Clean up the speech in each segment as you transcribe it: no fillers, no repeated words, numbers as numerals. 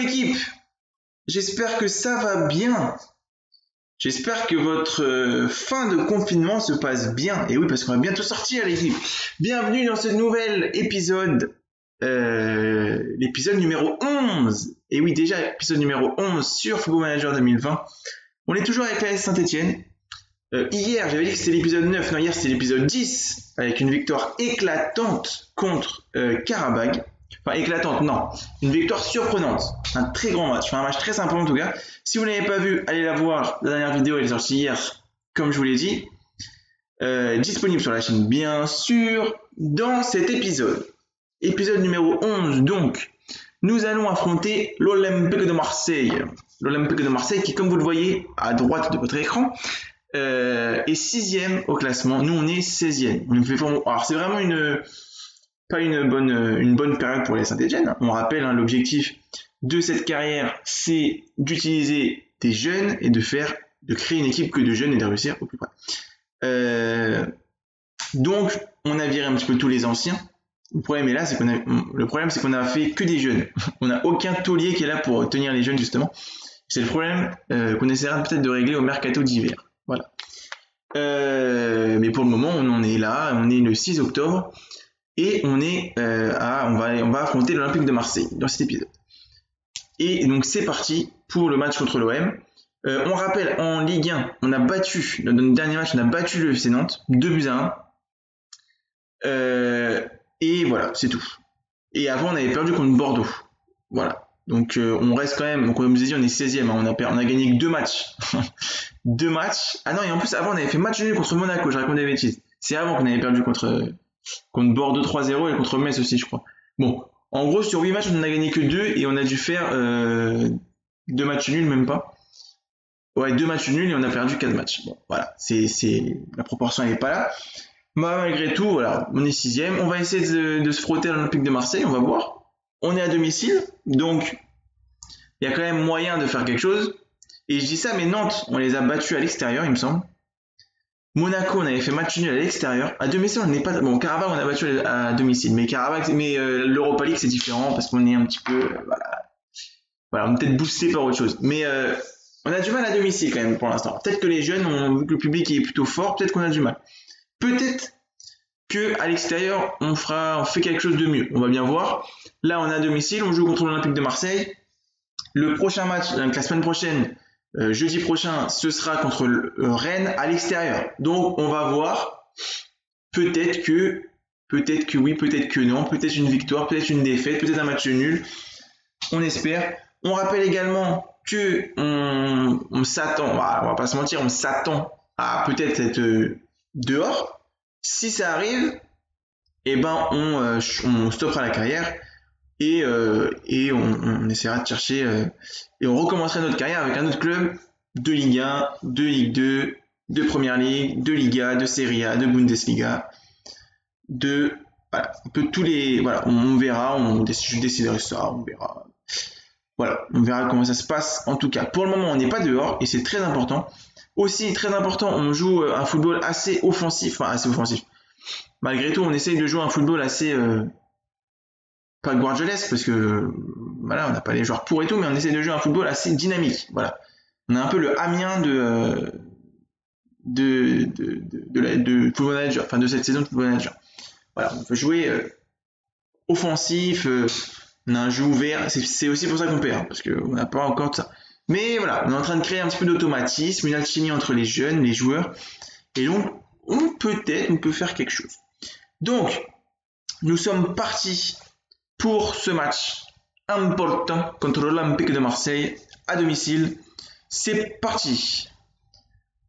l'équipe, j'espère que ça va bien. J'espère que votre fin de confinement se passe bien. Et oui, parce qu'on va bientôt sortir l'équipe. Bienvenue dans ce nouvel épisode, l'épisode numéro 11. Et oui, déjà épisode numéro 11 sur Football Manager 2020. On est toujours avec l'AS Saint-Etienne. Hier, j'avais dit que c'était l'épisode 9. Non, hier c'était l'épisode 10, avec une victoire éclatante contre Karabag. Enfin, éclatante, non. Une victoire surprenante. Un très grand match. Enfin, un match très sympa en tout cas. Si vous ne l'avez pas vu, allez la voir. La dernière vidéo, elle est sortie hier, comme je vous l'ai dit. Disponible sur la chaîne, bien sûr. Dans cet épisode, épisode numéro 11, donc, nous allons affronter l'Olympique de Marseille. L'Olympique de Marseille qui, comme vous le voyez à droite de votre écran, est 6e au classement. Nous, on est 16e. Alors, c'est vraiment pas une bonne période pour les Saint-Etienne. On rappelle, l'objectif de cette carrière, c'est d'utiliser des jeunes et de créer une équipe que de jeunes et de réussir au plus près. Donc, on a viré un petit peu tous les anciens. Le problème est là, c'est qu'on a fait que des jeunes. On n'a aucun taulier qui est là pour tenir les jeunes, justement. C'est le problème qu'on essaiera peut-être de régler au mercato d'hiver. Voilà. Mais pour le moment, on en est là. On est le 6 octobre. Et on va affronter l'Olympique de Marseille dans cet épisode. Et donc c'est parti pour le match contre l'OM. On rappelle, en Ligue 1, dans notre dernier match, on a battu le FC Nantes, 2-1. Et voilà, c'est tout. Et avant, on avait perdu contre Bordeaux. Voilà. Donc on reste quand même, donc comme je vous ai dit, on est 16e, on a gagné que 2 matchs. 2 matchs. Ah non, et en plus avant, on avait fait match nul contre Monaco, je raconte des bêtises. C'est avant qu'on avait perdu contre Bordeaux 3-0 et contre Metz aussi, je crois. Bon, en gros, sur 8 matchs, on n'a gagné que 2 et on a dû faire 2 matchs nuls, même pas. Ouais, 2 matchs nuls et on a perdu 4 matchs. Bon, voilà, la proportion n'est pas là. Mais malgré tout, voilà, on est 6e. On va essayer de se frotter à l'Olympique de Marseille, on va voir. On est à domicile, donc il y a quand même moyen de faire quelque chose. Et je dis ça, mais Nantes, on les a battus à l'extérieur, il me semble. Monaco, on avait fait match nul à l'extérieur. À domicile, on n'est pas. Bon, Karabag, on a battu à domicile. Mais l'Europa League, c'est différent parce qu'on est un petit peu. Voilà, on est peut-être boosté par autre chose. Mais on a du mal à domicile quand même pour l'instant. Peut-être que les jeunes, vu que le public est plutôt fort, peut-être qu'on a du mal. Peut-être qu'à l'extérieur, on fait quelque chose de mieux. On va bien voir. Là, on est à domicile, on joue contre l'Olympique de Marseille. Le prochain match, la semaine prochaine, jeudi prochain, ce sera contre Rennes à l'extérieur. Donc, on va voir. Peut-être que oui, peut-être que non. Peut-être une victoire, peut-être une défaite, peut-être un match nul. On espère. On rappelle également que on s'attend, on va pas se mentir, on s'attend à peut-être être dehors. Si ça arrive, eh ben on stoppera la carrière et on essaiera de chercher et on recommencera notre carrière avec un autre club de Ligue 1, de Ligue 2, de Première Ligue, de Liga, de Serie A, de Bundesliga, voilà, un peu tous les, voilà, on verra, je déciderai ça, on verra. Voilà, on verra comment ça se passe. En tout cas, pour le moment, on n'est pas dehors et c'est très important. Aussi, très important, on joue un football assez offensif. Malgré tout, on essaye de jouer un football assez pas guardiolesque parce que voilà, on n'a pas les joueurs pour et tout, mais on essaye de jouer un football assez dynamique. Voilà, on a un peu le Amiens de Football Manager, enfin de cette saison de Football Manager. Voilà, on peut jouer offensif. On a un jeu ouvert, c'est aussi pour ça qu'on perd, parce qu'on n'a pas encore de ça. Mais voilà, on est en train de créer un petit peu d'automatisme, une alchimie entre les jeunes, les joueurs, et donc on peut faire quelque chose. Donc, nous sommes partis pour ce match important contre l'Olympique de Marseille à domicile. C'est parti.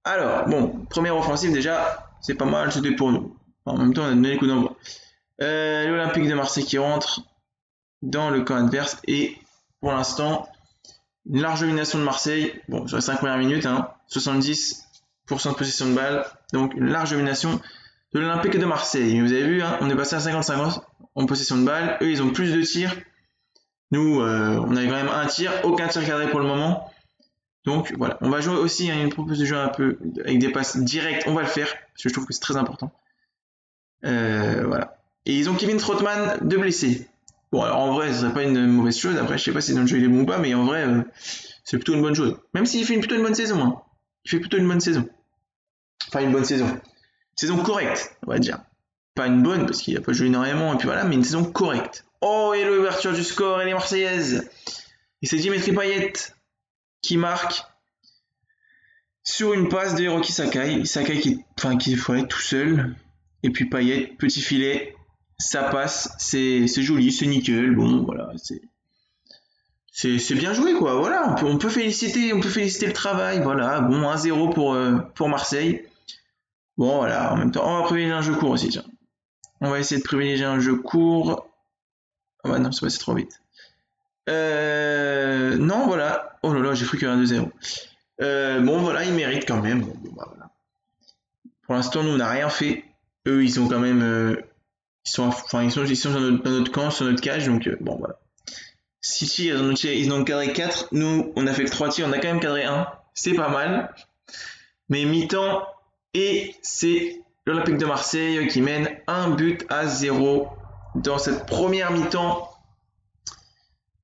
Alors, bon, première offensive déjà, c'est pas mal, c'était pour nous. En même temps, on a donné les coups d'envoi. L'Olympique de Marseille qui rentre dans le camp adverse et pour l'instant une large domination de Marseille. Bon, sur les 5 premières minutes, 70% de possession de balle, donc une large domination de l'Olympique de Marseille. Vous avez vu, on est passé à 50-50 en possession de balle. Eux, ils ont plus de tirs. Nous, on a quand même un tir, aucun tir cadré pour le moment. Donc voilà, on va jouer aussi, une proposition de jeu un peu avec des passes directes, on va le faire parce que je trouve que c'est très important. Voilà. Et ils ont Kevin Strootman de blessé. Bon, alors en vrai, ce serait pas une mauvaise chose. Après, je sais pas si dans le jeu il est bon ou pas, mais en vrai, c'est plutôt une bonne chose. Même s'il fait plutôt une bonne saison, hein. Il fait plutôt une bonne saison. Enfin, une bonne saison. Une saison correcte, on va dire. Pas une bonne, parce qu'il a pas joué énormément, et puis voilà, mais une saison correcte. Oh, et l'ouverture du score, et les Marseillaises. Et c'est Dimitri Payet qui marque sur une passe de Hiroki Sakai. Sakai qui est tout seul. Et puis Payet, petit filet, ça passe, c'est joli, c'est nickel. Bon, voilà, c'est bien joué, quoi. Voilà, on peut féliciter le travail. Voilà, bon, 1-0 pour Marseille. Bon, voilà, en même temps, on va privilégier un jeu court aussi, tiens. On va essayer de privilégier un jeu court. Ah bah non, c'est passé trop vite. Non, voilà. Oh là là, j'ai cru qu'il y avait un 2-0. Bon, voilà, ils méritent quand même. Bon, bah, voilà. Pour l'instant, nous, on n'a rien fait. Eux, ils sont quand même... ils sont dans notre camp, sur notre cage, donc bon, voilà. City, ils ont cadré 4. Nous, on a fait que 3 tirs, on a quand même cadré 1. C'est pas mal. Mais mi-temps, et c'est l'Olympique de Marseille qui mène 1-0 dans cette première mi-temps.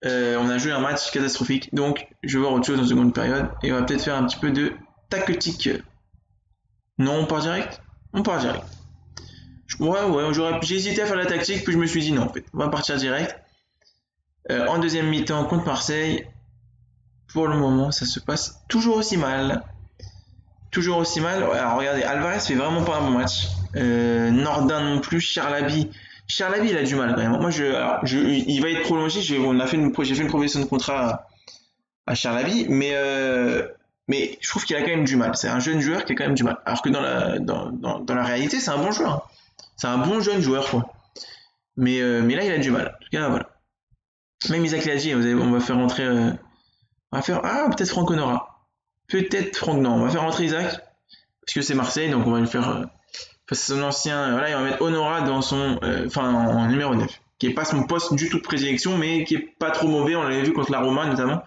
On a joué un match catastrophique, donc je vais voir autre chose en seconde période et on va peut-être faire un petit peu de tactique. Non, on part direct. J'ai hésité à faire la tactique, puis je me suis dit non, en fait, on va partir direct. En deuxième mi-temps contre Marseille, pour le moment, ça se passe toujours aussi mal. Alors regardez, Alvarez fait vraiment pas un bon match. Nordin non plus, Charlaby, il a du mal quand même. Moi, il va être prolongé. J'ai fait une proposition de contrat à Charlaby, mais je trouve qu'il a quand même du mal. C'est un jeune joueur qui a quand même du mal. Alors que dans la réalité, c'est un bon joueur. C'est un bon jeune joueur, quoi. Mais là, il a du mal. En tout cas, voilà. Même Isaac l'a dit, on va faire rentrer. Peut-être Franck Honora. Peut-être Franck, non. On va faire rentrer Isaac. Parce que c'est Marseille, donc on va le faire. C'est son ancien. Voilà, il va mettre Honora dans son. En numéro 9. Qui est pas son poste du tout de prédilection, mais qui est pas trop mauvais. On l'avait vu contre la Roma, notamment.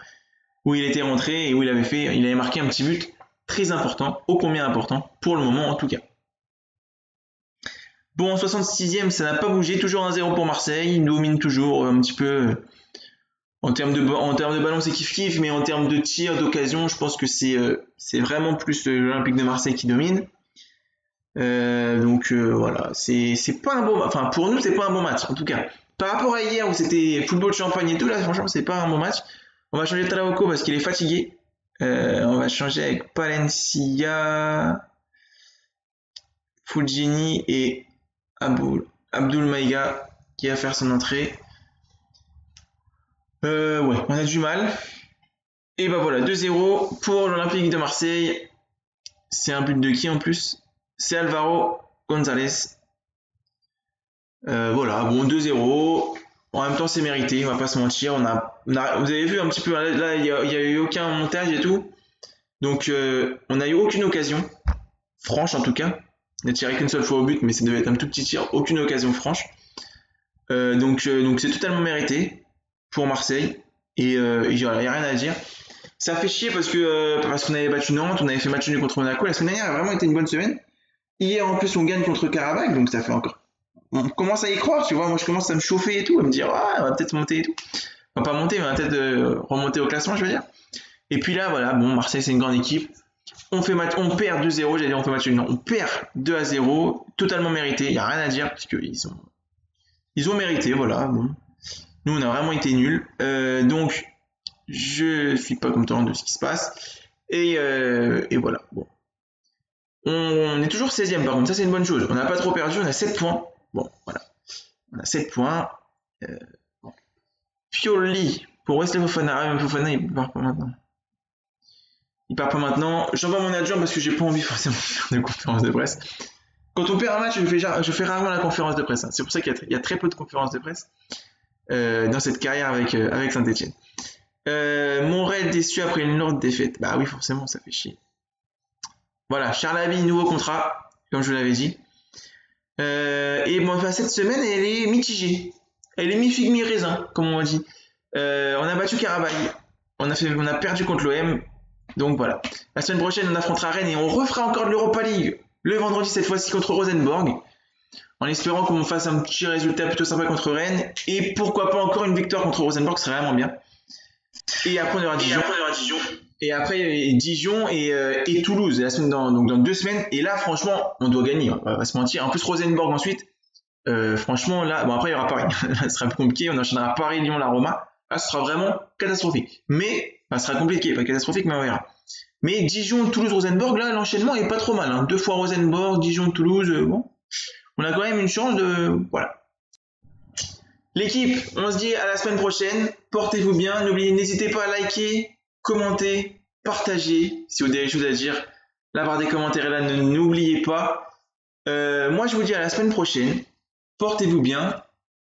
Où il était rentré et où il avait marqué un petit but très important. Ô combien important. Pour le moment, en tout cas. Bon, en 66e, ça n'a pas bougé. Toujours 1-0 pour Marseille. Il domine toujours un petit peu. En termes de ballon, c'est kiff-kiff, mais en termes de tir, d'occasion, je pense que c'est vraiment plus l'Olympique de Marseille qui domine. Voilà, c'est pas un bon, enfin pour nous c'est pas un bon match en tout cas. Par rapport à hier où c'était football champagne et tout, là franchement c'est pas un bon match. On va changer Talavoko parce qu'il est fatigué. On va changer avec Palencia, Fulgini et Abdul Maïga qui va faire son entrée. On a du mal. Et bah voilà, 2-0 pour l'Olympique de Marseille. C'est un but de qui en plus? C'est Alvaro González. Voilà, bon 2-0. En même temps, c'est mérité, on va pas se mentir. Vous avez vu un petit peu, là, il y a eu aucun montage et tout. Donc, on n'a eu aucune occasion, franche en tout cas. On a tiré qu'une seule fois au but, mais ça devait être un tout petit tir. Aucune occasion franche. Donc c'est totalement mérité pour Marseille. Et il n'y a rien à dire. Ça fait chier parce qu'on avait battu Nantes, on avait fait match nul contre Monaco. La semaine dernière a vraiment été une bonne semaine. Hier, en plus, on gagne contre Karabakh, donc ça fait encore. On commence à y croire, tu vois. Moi, je commence à me chauffer et tout, à me dire, on va peut-être monter et tout. On va pas monter, mais on va peut-être remonter au classement, je veux dire. Et puis là, voilà, bon, Marseille, c'est une grande équipe. On perd 2-0, j'allais dire on fait match nul. Non, on perd 2-0, totalement mérité. Il n'y a rien à dire, parce ils ont mérité, voilà. Bon. Nous, on a vraiment été nuls. Donc, je suis pas content de ce qui se passe. Et voilà, bon. On est toujours 16e par contre, ça c'est une bonne chose. On n'a pas trop perdu, on a 7 points. Bon, voilà. On a 7 points. Bon. Pioli pour Wesley Fofana. Fofana, il part pas maintenant. J'envoie mon adjoint parce que j'ai pas envie forcément de faire de conférence de presse. Quand on perd un match, je fais rarement la conférence de presse. Hein. C'est pour ça qu'il y a très peu de conférences de presse dans cette carrière avec Saint-Etienne. Monret déçu après une lourde défaite. Bah oui, forcément, ça fait chier. Voilà, Charlaby, nouveau contrat, comme je vous l'avais dit. Et bon, cette semaine, elle est mitigée. Elle est mi-figue, mi-raisin, comme on dit. On a battu Karabakh. On a perdu contre l'OM. Donc voilà. La semaine prochaine, on affrontera Rennes et on refera encore de l'Europa League. Le vendredi, cette fois-ci, contre Rosenborg. en espérant qu'on fasse un petit résultat plutôt sympa contre Rennes. Et pourquoi pas encore une victoire contre Rosenborg, ce serait vraiment bien. Et après, on aura Dijon. Et après, Dijon et Toulouse, donc dans 2 semaines. Et là, franchement, on doit gagner, on va pas se mentir. En plus, Rosenborg ensuite. Franchement, là, bon, après, il y aura Paris. Là, ce sera plus compliqué. On enchaînera Paris, Lyon, la Roma. Là, ce sera vraiment catastrophique. Mais, ça sera compliqué, pas catastrophique, mais on verra. Mais Dijon, Toulouse, Rosenborg, là, l'enchaînement est pas trop mal. Hein. 2 fois Rosenborg, Dijon, Toulouse, bon. On a quand même une chance de. Voilà. L'équipe, on se dit à la semaine prochaine. Portez-vous bien. N'hésitez pas à liker, commenter, partager. Si vous avez des choses à dire, la barre des commentaires est là, n'oubliez pas. Moi, je vous dis à la semaine prochaine. Portez-vous bien.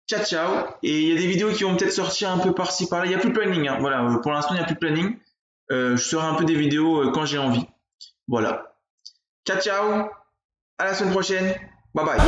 Ciao, ciao. Et il y a des vidéos qui vont peut-être sortir un peu par-ci, par-là. Il n'y a plus de planning. Hein. Voilà, pour l'instant, il n'y a plus de planning. Je ferai un peu des vidéos quand j'ai envie. Voilà. Ciao, ciao. À la semaine prochaine. Bye bye.